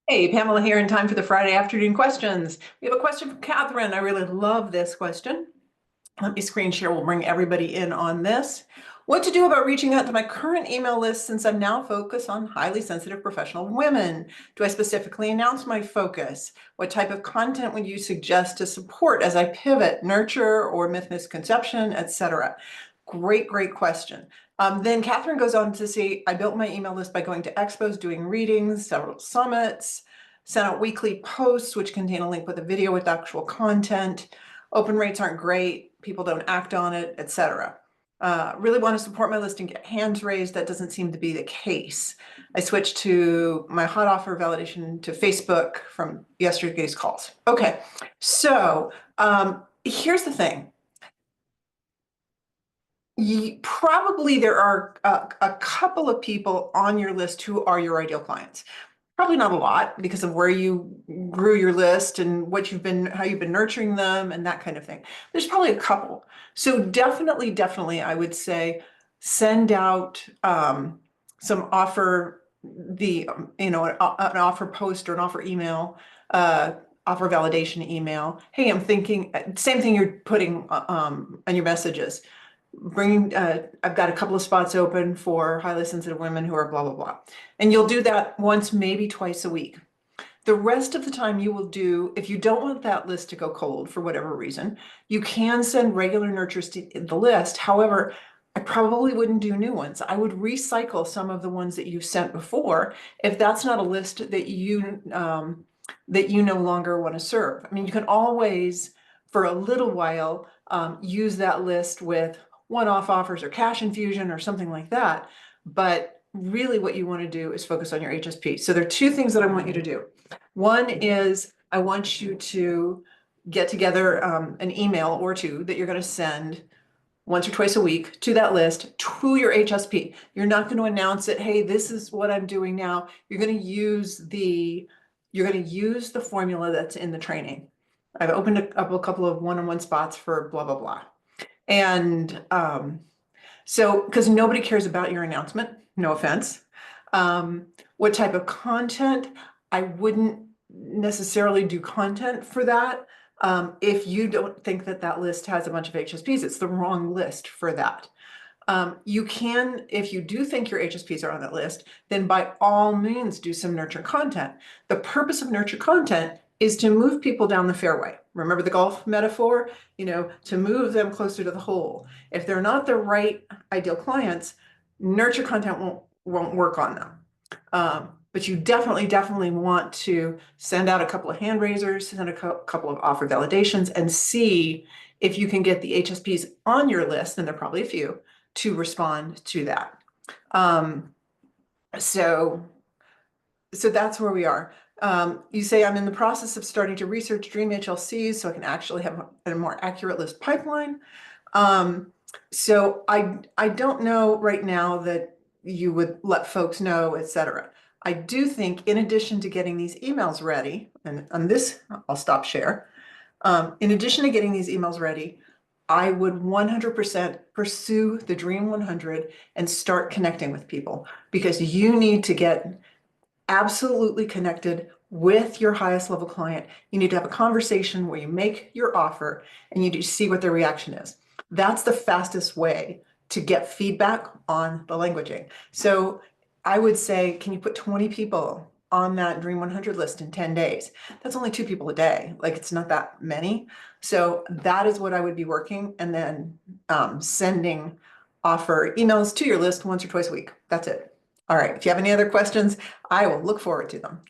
Hey, Pamela here in time for the Friday afternoon questions. We have a question from Catherine. I really love this question. Let me screen share. We'll bring everybody in on this. What to do about reaching out to my current email list since I'm now focused on highly sensitive professional women? Do I specifically announce my focus? What type of content would you suggest to support as I pivot, nurture, or myth misconception, etc.? Great, great question. Then Catherine goes on to say, I built my email list by going to expos, doing readings, several summits, sent out weekly posts, which contain a link with a video with actual content. Open rates aren't great. People don't act on it, etc. Really want to support my list and get hands raised. That doesn't seem to be the case. I switched to my hot offer validation to Facebook from yesterday's calls. Okay, so here's the thing. Probably there are a couple of people on your list who are your ideal clients. Probably not a lot because of where you grew your list and how you've been nurturing them and that kind of thing. There's probably a couple. So definitely, I would say send out some offer, an offer post or an offer email, offer validation email. Hey, I'm thinking, same thing you're putting on your messages. I've got a couple of spots open for highly sensitive women who are blah, blah, blah. And you'll do that once, maybe twice a week. The rest of the time you will do, if you don't want that list to go cold for whatever reason, you can send regular nurtures to the list. However, I probably wouldn't do new ones. I would recycle some of the ones that you sent before if that's not a list that you no longer want to serve. I mean, you can always, for a little while, use that list with one-off offers or cash infusion or something like that. But really what you want to do is focus on your HSP. So there are two things that I want you to do. One is I want you to get together an email or two that you're going to send once or twice a week to that list to your HSP. You're not going to announce it. Hey, this is what I'm doing now. You're going to use the formula that's in the training. I've opened up a couple of one-on-one spots for blah, blah, blah. And so, because nobody cares about your announcement, no offense. What type of content? I wouldn't necessarily do content for that. If you don't think that that list has a bunch of HSPs, it's the wrong list for that. You can, if you do think your HSPs are on that list, then by all means do some nurture content. The purpose of nurture content is to move people down the fairway. Remember the golf metaphor? To move them closer to the hole. If they're not the right ideal clients, nurture content won't work on them. But you definitely want to send out a couple of hand raisers, send a couple of offer validations, and see if you can get the HSPs on your list, and there are probably a few, to respond to that. So that's where we are. You say, I'm in the process of starting to research dream HLCs so I can actually have a more accurate list pipeline. So I don't know right now that you would let folks know, etc. I do think in addition to getting these emails ready, and on this, I'll stop share. In addition to getting these emails ready, I would 100% pursue the Dream 100 and start connecting with people because you need to get absolutely connected with your highest level client. You need to have a conversation where you make your offer and you need to see what their reaction is. That's the fastest way to get feedback on the languaging. So I would say, can you put 20 people on that Dream 100 list in 10 days? That's only 2 people a day. Like, it's not that many. So that is what I would be working, and then sending offer emails to your list once or twice a week. That's it. All right. If you have any other questions, I will look forward to them.